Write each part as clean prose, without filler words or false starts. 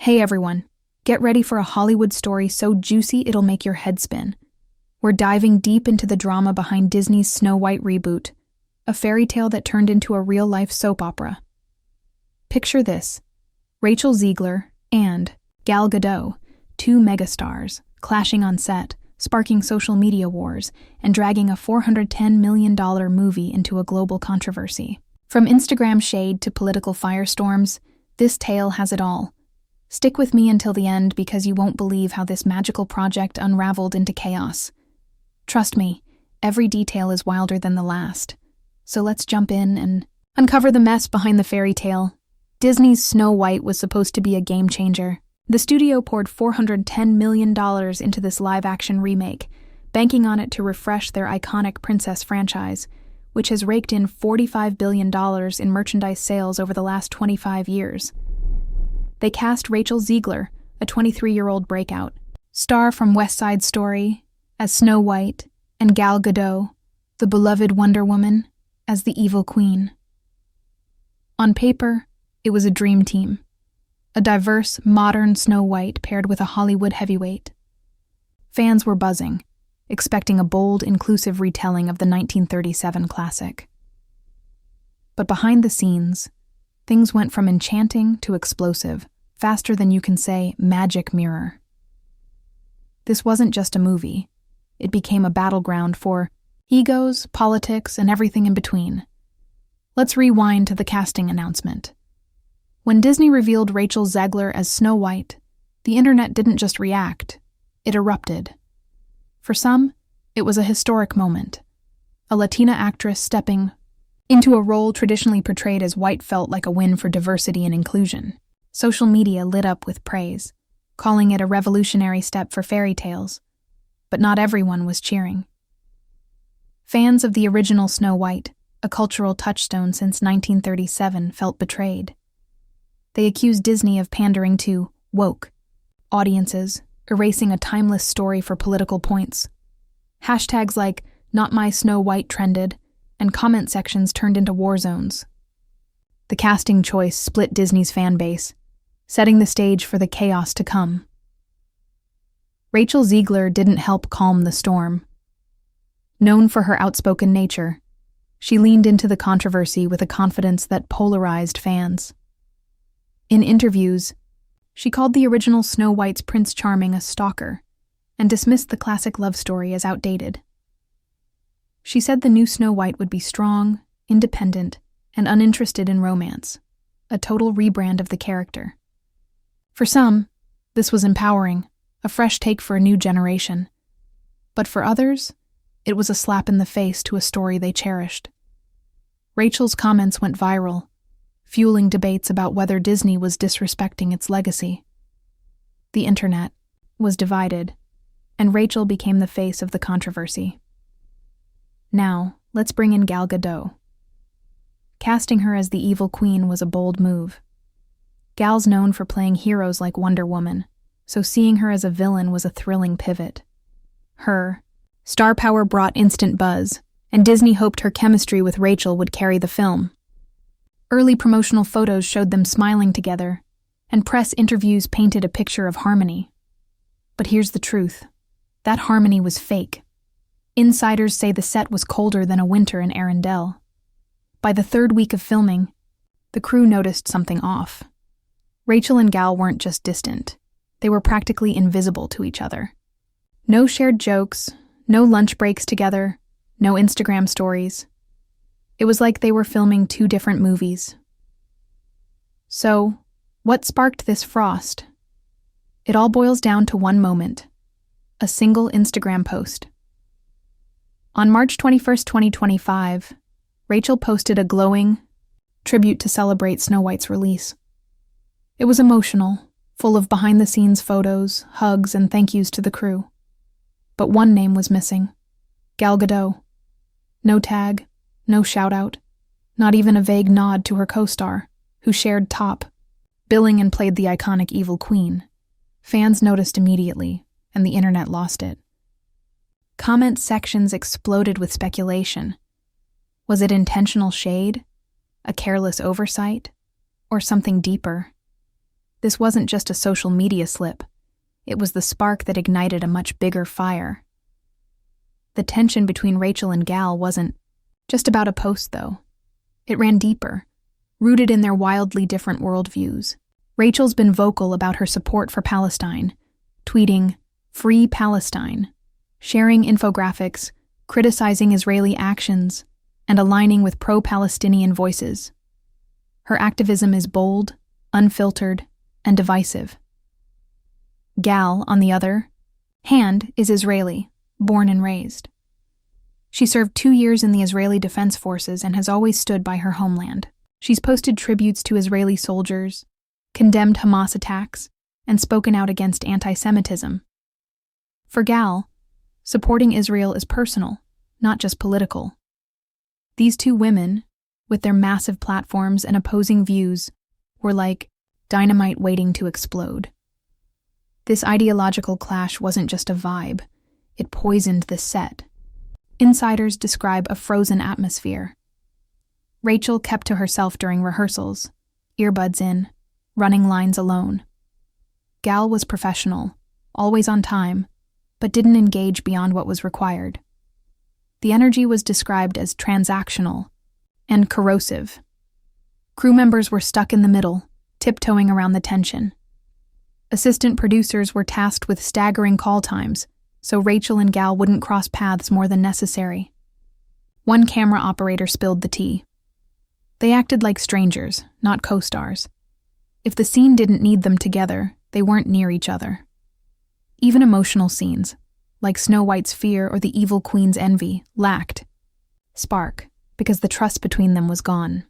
Hey everyone, get ready for a Hollywood story so juicy it'll make your head spin. We're diving deep into the drama behind Disney's Snow White reboot, a fairy tale that turned into a real-life soap opera. Picture this: Rachel Zegler and Gal Gadot, two megastars, clashing on set, sparking social media wars, and dragging a $410 million movie into a global controversy. From Instagram shade to political firestorms, this tale has it all. Stick with me until the end because you won't believe how this magical project unraveled into chaos. Trust me, every detail is wilder than the last. So let's jump in and uncover the mess behind the fairy tale. Disney's Snow White was supposed to be a game changer. The studio poured $410 million into this live-action remake, banking on it to refresh their iconic princess franchise, which has raked in $45 billion in merchandise sales over the last 25 years. They cast Rachel Zegler, a 23-year-old breakout star from West Side Story, as Snow White, and Gal Gadot, the beloved Wonder Woman, as the evil queen. On paper, it was a dream team. A diverse, modern Snow White paired with a Hollywood heavyweight. Fans were buzzing, expecting a bold, inclusive retelling of the 1937 classic. But behind the scenes, things went from enchanting to explosive, faster than you can say magic mirror. This wasn't just a movie. It became a battleground for egos, politics, and everything in between. Let's rewind to the casting announcement. When Disney revealed Rachel Zegler as Snow White, the internet didn't just react, it erupted. For some, it was a historic moment. A Latina actress stepping into a role traditionally portrayed as white felt like a win for diversity and inclusion. Social media lit up with praise, calling it a revolutionary step for fairy tales. But not everyone was cheering. Fans of the original Snow White, a cultural touchstone since 1937, felt betrayed. They accused Disney of pandering to woke audiences, erasing a timeless story for political points. Hashtags like "Not My Snow White" trended, and comment sections turned into war zones. The casting choice split Disney's fan base, setting the stage for the chaos to come. Rachel Zegler didn't help calm the storm. Known for her outspoken nature, she leaned into the controversy with a confidence that polarized fans. In interviews, she called the original Snow White's Prince Charming a stalker and dismissed the classic love story as outdated. She said the new Snow White would be strong, independent, and uninterested in romance, a total rebrand of the character. For some, this was empowering, a fresh take for a new generation. But for others, it was a slap in the face to a story they cherished. Rachel's comments went viral, fueling debates about whether Disney was disrespecting its legacy. The internet was divided, and Rachel became the face of the controversy. Now, let's bring in Gal Gadot. Casting her as the evil queen was a bold move. Gal's known for playing heroes like Wonder Woman, so seeing her as a villain was a thrilling pivot. Her star power brought instant buzz, and Disney hoped her chemistry with Rachel would carry the film. Early promotional photos showed them smiling together, and press interviews painted a picture of harmony. But here's the truth: that harmony was fake. Insiders say the set was colder than a winter in Arendelle. By the third week of filming, the crew noticed something off. Rachel and Gal weren't just distant. They were practically invisible to each other. No shared jokes, no lunch breaks together, no Instagram stories. It was like they were filming two different movies. So, what sparked this frost? It all boils down to one moment: a single Instagram post. On March 21, 2025, Rachel posted a glowing tribute to celebrate Snow White's release. It was emotional, full of behind-the-scenes photos, hugs, and thank yous to the crew. But one name was missing: Gal Gadot. No tag, no shout-out, not even a vague nod to her co-star, who shared top, billing and played the iconic evil queen. Fans noticed immediately, and the internet lost it. Comment sections exploded with speculation. Was it intentional shade? A careless oversight? Or something deeper? This wasn't just a social media slip. It was the spark that ignited a much bigger fire. The tension between Rachel and Gal wasn't just about a post, though. It ran deeper, rooted in their wildly different worldviews. Rachel's been vocal about her support for Palestine, tweeting, "Free Palestine," sharing infographics, criticizing Israeli actions, and aligning with pro-Palestinian voices. Her activism is bold, unfiltered, and divisive. Gal, on the other hand, is Israeli, born and raised. She served 2 years in the Israeli Defense Forces and has always stood by her homeland. She's posted tributes to Israeli soldiers, condemned Hamas attacks, and spoken out against anti-Semitism. For Gal, supporting Israel is personal, not just political. These two women, with their massive platforms and opposing views, were like dynamite waiting to explode. This ideological clash wasn't just a vibe, it poisoned the set. Insiders describe a frozen atmosphere. Rachel kept to herself during rehearsals, earbuds in, running lines alone. Gal was professional, always on time, but didn't engage beyond what was required. The energy was described as transactional and corrosive. Crew members were stuck in the middle, tiptoeing around the tension. Assistant producers were tasked with staggering call times, so Rachel and Gal wouldn't cross paths more than necessary. One camera operator spilled the tea. They acted like strangers, not co-stars. If the scene didn't need them together, they weren't near each other. Even emotional scenes, like Snow White's fear or the evil queen's envy, lacked spark because the trust between them was gone.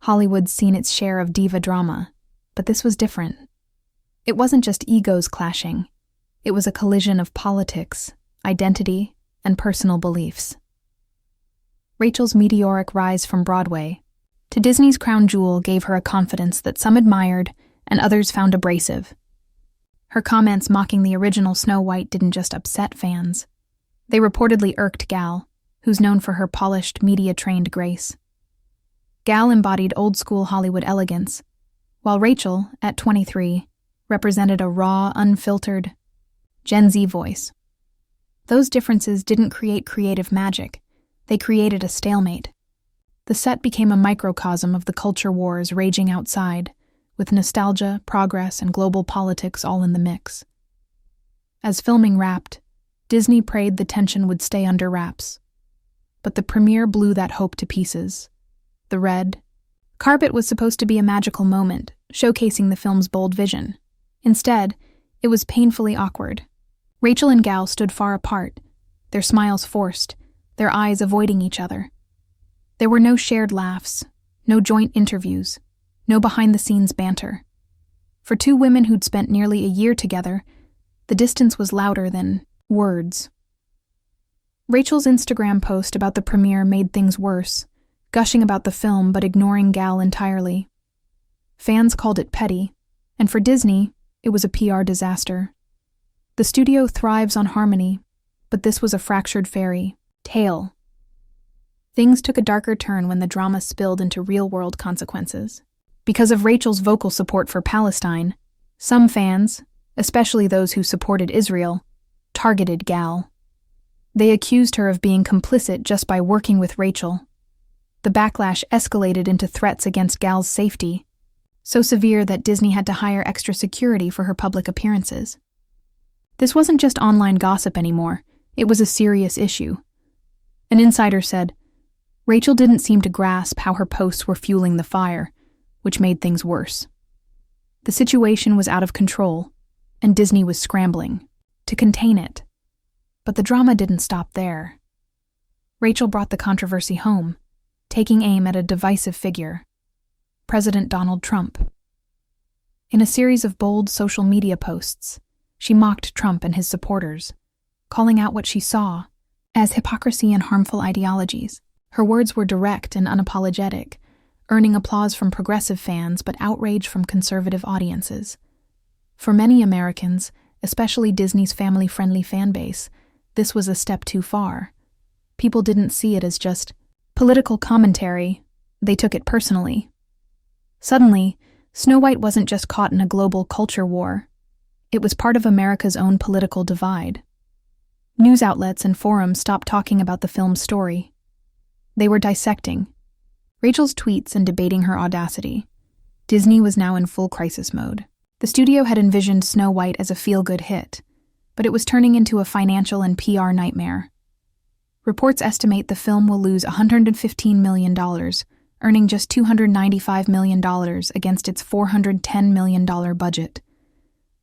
Hollywood's seen its share of diva drama, but this was different. It wasn't just egos clashing. It was a collision of politics, identity, and personal beliefs. Rachel's meteoric rise from Broadway to Disney's crown jewel gave her a confidence that some admired and others found abrasive. Her comments mocking the original Snow White didn't just upset fans. They reportedly irked Gal, who's known for her polished, media-trained grace. Gal embodied old-school Hollywood elegance, while Rachel, at 23, represented a raw, unfiltered, Gen Z voice. Those differences didn't create creative magic. They created a stalemate. The set became a microcosm of the culture wars raging outside, with nostalgia, progress, and global politics all in the mix. As filming wrapped, Disney prayed the tension would stay under wraps. But the premiere blew that hope to pieces. The red carpet was supposed to be a magical moment, showcasing the film's bold vision. Instead, it was painfully awkward. Rachel and Gal stood far apart, their smiles forced, their eyes avoiding each other. There were no shared laughs, no joint interviews, no behind-the-scenes banter. For two women who'd spent nearly a year together, the distance was louder than words. Rachel's Instagram post about the premiere made things worse, gushing about the film but ignoring Gal entirely. Fans called it petty, and for Disney, it was a PR disaster. The studio thrives on harmony, but this was a fractured fairy tale. Things took a darker turn when the drama spilled into real-world consequences. Because of Rachel's vocal support for Palestine, some fans, especially those who supported Israel, targeted Gal. They accused her of being complicit just by working with Rachel. The backlash escalated into threats against Gal's safety, so severe that Disney had to hire extra security for her public appearances. This wasn't just online gossip anymore, it was a serious issue. An insider said, Rachel didn't seem to grasp how her posts were fueling the fire, which made things worse. The situation was out of control, and Disney was scrambling to contain it. But the drama didn't stop there. Rachel brought the controversy home, taking aim at a divisive figure, President Donald Trump. In a series of bold social media posts, she mocked Trump and his supporters, calling out what she saw as hypocrisy and harmful ideologies. Her words were direct and unapologetic, earning applause from progressive fans but outrage from conservative audiences. For many Americans, especially Disney's family-friendly fan base, this was a step too far. People didn't see it as just political commentary, they took it personally. Suddenly, Snow White wasn't just caught in a global culture war. It was part of America's own political divide. News outlets and forums stopped talking about the film's story. They were dissecting Rachel's tweets and debating her audacity. Disney was now in full crisis mode. The studio had envisioned Snow White as a feel-good hit, but it was turning into a financial and PR nightmare. Reports estimate the film will lose $115 million, earning just $295 million against its $410 million budget.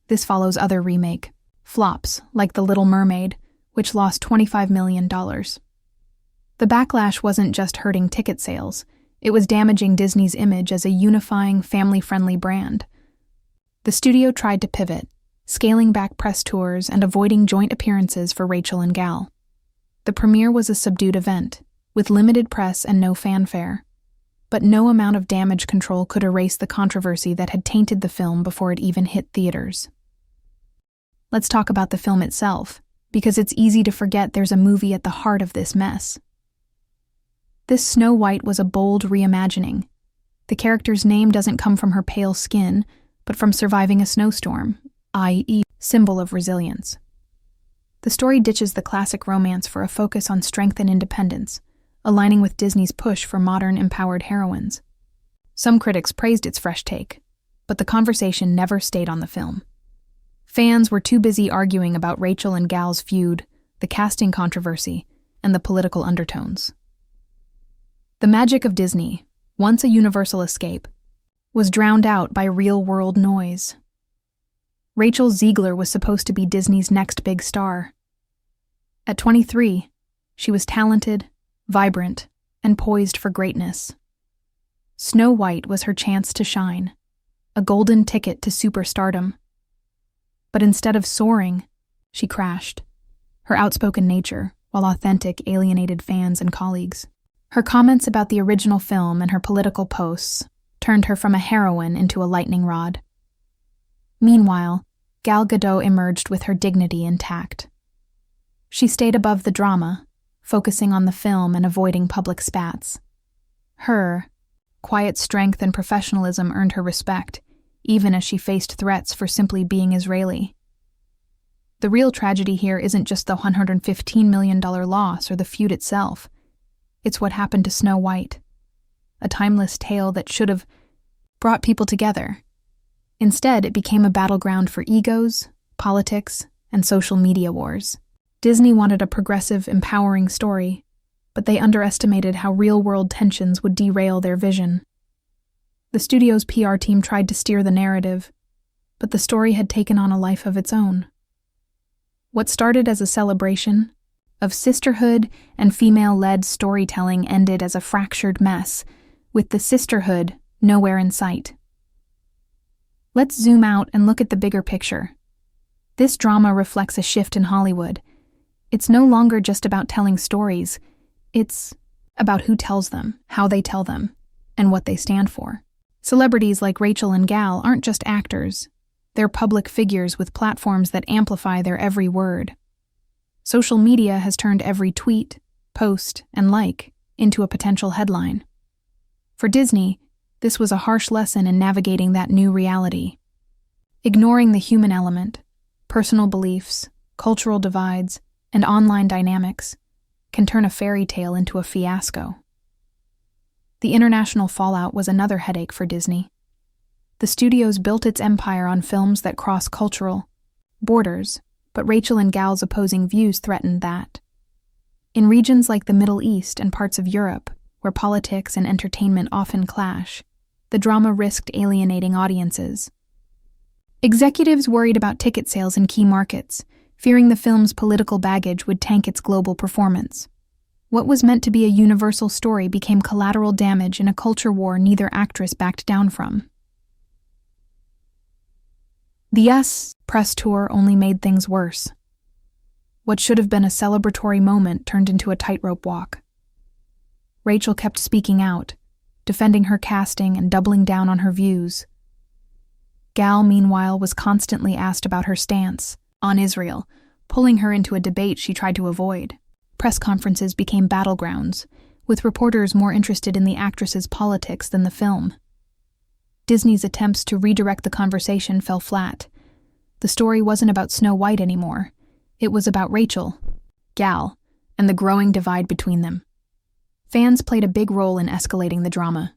This follows other remake flops, like The Little Mermaid, which lost $25 million. The backlash wasn't just hurting ticket sales, it was damaging Disney's image as a unifying, family-friendly brand. The studio tried to pivot, scaling back press tours and avoiding joint appearances for Rachel and Gal. The premiere was a subdued event, with limited press and no fanfare. But no amount of damage control could erase the controversy that had tainted the film before it even hit theaters. Let's talk about the film itself, because it's easy to forget there's a movie at the heart of this mess. This Snow White was a bold reimagining. The character's name doesn't come from her pale skin, but from surviving a snowstorm, i.e., symbol of resilience. The story ditches the classic romance for a focus on strength and independence, aligning with Disney's push for modern, empowered heroines. Some critics praised its fresh take, but the conversation never stayed on the film. Fans were too busy arguing about Rachel and Gal's feud, the casting controversy, and the political undertones. The magic of Disney, once a universal escape, was drowned out by real-world noise. Rachel Zegler was supposed to be Disney's next big star. At 23, she was talented, vibrant, and poised for greatness. Snow White was her chance to shine, a golden ticket to superstardom. But instead of soaring, she crashed. Her outspoken nature, while authentic, alienated fans and colleagues. Her comments about the original film and her political posts turned her from a heroine into a lightning rod. Meanwhile, Gal Gadot emerged with her dignity intact. She stayed above the drama, focusing on the film and avoiding public spats. Her quiet strength and professionalism earned her respect, even as she faced threats for simply being Israeli. The real tragedy here isn't just the $115 million loss or the feud itself. It's what happened to Snow White, a timeless tale that should have brought people together. Instead, it became a battleground for egos, politics, and social media wars. Disney wanted a progressive, empowering story, but they underestimated how real-world tensions would derail their vision. The studio's PR team tried to steer the narrative, but the story had taken on a life of its own. What started as a celebration of sisterhood and female-led storytelling ended as a fractured mess, with the sisterhood nowhere in sight. Let's zoom out and look at the bigger picture. This drama reflects a shift in Hollywood. It's no longer just about telling stories. It's about who tells them, how they tell them, and what they stand for. Celebrities like Rachel and Gal aren't just actors. They're public figures with platforms that amplify their every word. Social media has turned every tweet, post, and like into a potential headline. For Disney, this was a harsh lesson in navigating that new reality. Ignoring the human element, personal beliefs, cultural divides, and online dynamics can turn a fairy tale into a fiasco. The international fallout was another headache for Disney. The studios built its empire on films that cross cultural borders, but Rachel and Gal's opposing views threatened that. In regions like the Middle East and parts of Europe, where politics and entertainment often clash, the drama risked alienating audiences. Executives worried about ticket sales in key markets, fearing the film's political baggage would tank its global performance. What was meant to be a universal story became collateral damage in a culture war neither actress backed down from. The Yes press tour only made things worse. What should have been a celebratory moment turned into a tightrope walk. Rachel kept speaking out, defending her casting and doubling down on her views. Gal, meanwhile, was constantly asked about her stance on Israel, pulling her into a debate she tried to avoid. Press conferences became battlegrounds, with reporters more interested in the actress's politics than the film. Disney's attempts to redirect the conversation fell flat. The story wasn't about Snow White anymore. It was about Rachel, Gal, and the growing divide between them. Fans played a big role in escalating the drama.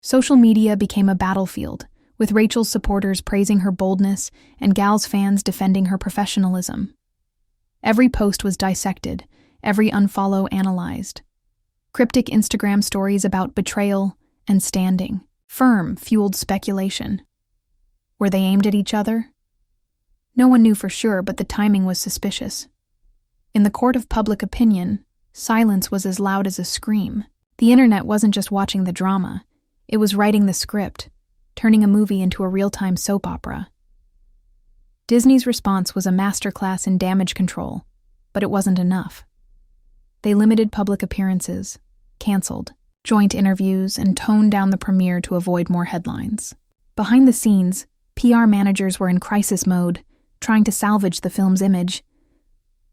Social media became a battlefield, with Rachel's supporters praising her boldness and Gal's fans defending her professionalism. Every post was dissected, every unfollow analyzed. Cryptic Instagram stories about betrayal and standing firm fueled speculation. Were they aimed at each other? No one knew for sure, but the timing was suspicious. In the court of public opinion, silence was as loud as a scream. The internet wasn't just watching the drama, it was writing the script, turning a movie into a real-time soap opera. Disney's response was a masterclass in damage control, but it wasn't enough. They limited public appearances, canceled joint interviews, and toned down the premiere to avoid more headlines. Behind the scenes, PR managers were in crisis mode, trying to salvage the film's image.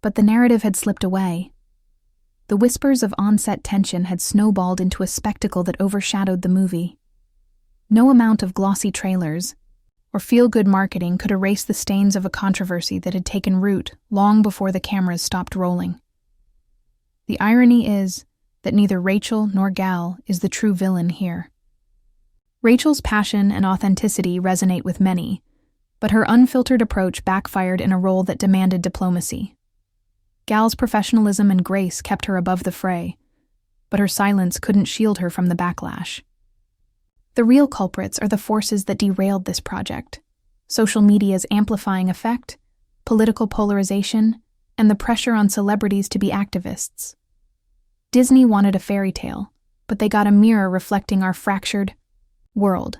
But the narrative had slipped away. The whispers of on-set tension had snowballed into a spectacle that overshadowed the movie. No amount of glossy trailers or feel-good marketing could erase the stains of a controversy that had taken root long before the cameras stopped rolling. The irony is that neither Rachel nor Gal is the true villain here. Rachel's passion and authenticity resonate with many, but her unfiltered approach backfired in a role that demanded diplomacy. Gal's professionalism and grace kept her above the fray, but her silence couldn't shield her from the backlash. The real culprits are the forces that derailed this project: social media's amplifying effect, political polarization, and the pressure on celebrities to be activists. Disney wanted a fairy tale, but they got a mirror reflecting our fractured world.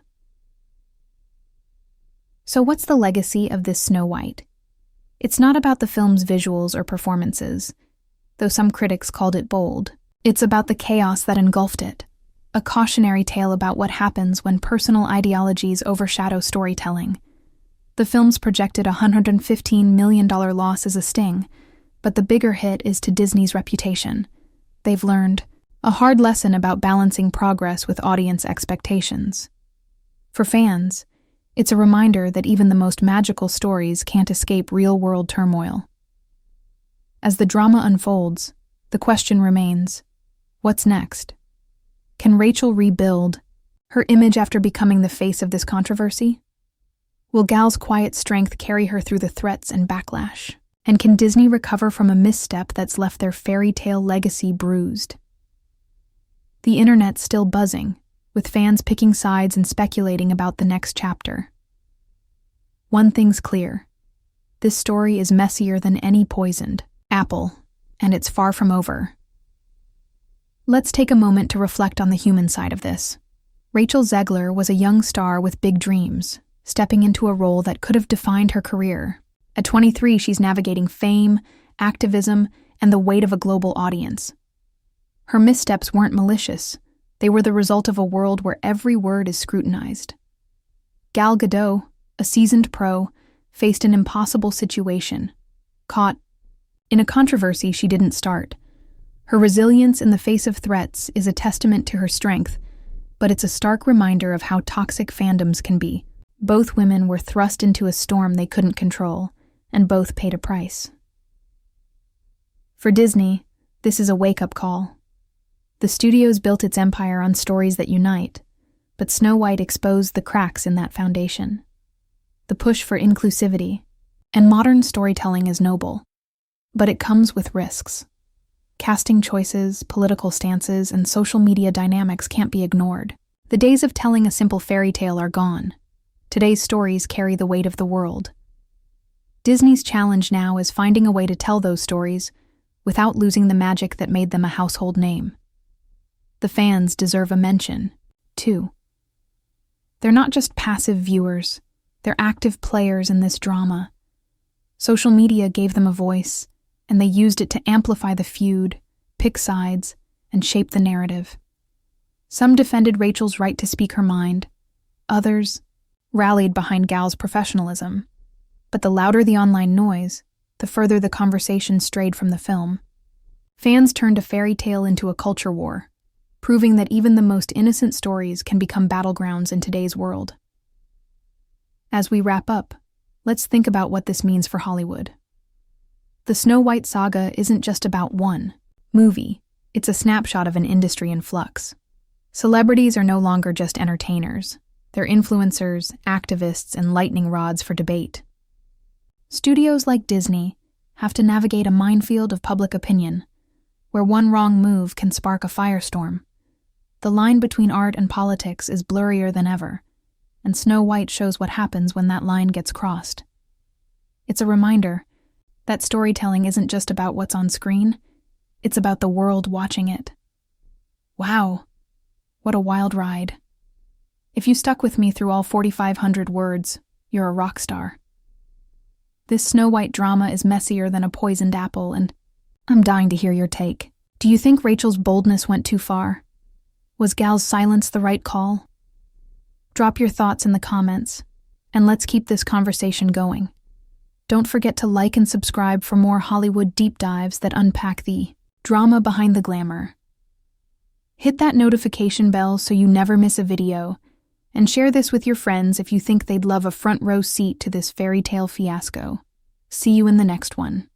So what's the legacy of this Snow White? It's not about the film's visuals or performances, though some critics called it bold. It's about the chaos that engulfed it, a cautionary tale about what happens when personal ideologies overshadow storytelling. The film's projected $115 million loss is a sting, but the bigger hit is to Disney's reputation. They've learned a hard lesson about balancing progress with audience expectations. For fans, it's a reminder that even the most magical stories can't escape real-world turmoil. As the drama unfolds, the question remains, what's next? Can Rachel rebuild her image after becoming the face of this controversy? Will Gal's quiet strength carry her through the threats and backlash? And can Disney recover from a misstep that's left their fairy tale legacy bruised? The internet's still buzzing, with fans picking sides and speculating about the next chapter. One thing's clear: this story is messier than any poisoned apple, and it's far from over. Let's take a moment to reflect on the human side of this. Rachel Zegler was a young star with big dreams, stepping into a role that could have defined her career. At 23, she's navigating fame, activism, and the weight of a global audience. Her missteps weren't malicious. They were the result of a world where every word is scrutinized. Gal Gadot, a seasoned pro, faced an impossible situation, caught in a controversy she didn't start. Her resilience in the face of threats is a testament to her strength, but it's a stark reminder of how toxic fandoms can be. Both women were thrust into a storm they couldn't control, and both paid a price. For Disney, this is a wake-up call. The studio's built its empire on stories that unite, but Snow White exposed the cracks in that foundation. The push for inclusivity and modern storytelling is noble, but it comes with risks. Casting choices, political stances, and social media dynamics can't be ignored. The days of telling a simple fairy tale are gone. Today's stories carry the weight of the world. Disney's challenge now is finding a way to tell those stories without losing the magic that made them a household name. The fans deserve a mention, too. They're not just passive viewers, they're active players in this drama. Social media gave them a voice, and they used it to amplify the feud, pick sides, and shape the narrative. Some defended Rachel's right to speak her mind. Others rallied behind Gal's professionalism. But the louder the online noise, the further the conversation strayed from the film. Fans turned a fairy tale into a culture war, proving that even the most innocent stories can become battlegrounds in today's world. As we wrap up, let's think about what this means for Hollywood. The Snow White saga isn't just about one movie, it's a snapshot of an industry in flux. Celebrities are no longer just entertainers. They're influencers, activists, and lightning rods for debate. Studios like Disney have to navigate a minefield of public opinion, where one wrong move can spark a firestorm. The line between art and politics is blurrier than ever, and Snow White shows what happens when that line gets crossed. It's a reminder that storytelling isn't just about what's on screen, it's about the world watching it. Wow, what a wild ride. If you stuck with me through all 4,500 words, you're a rock star. This Snow White drama is messier than a poisoned apple, and I'm dying to hear your take. Do you think Rachel's boldness went too far? Was Gal's silence the right call? Drop your thoughts in the comments, and let's keep this conversation going. Don't forget to like and subscribe for more Hollywood deep dives that unpack the drama behind the glamour. Hit that notification bell so you never miss a video, and share this with your friends if you think they'd love a front row seat to this fairy tale fiasco. See you in the next one.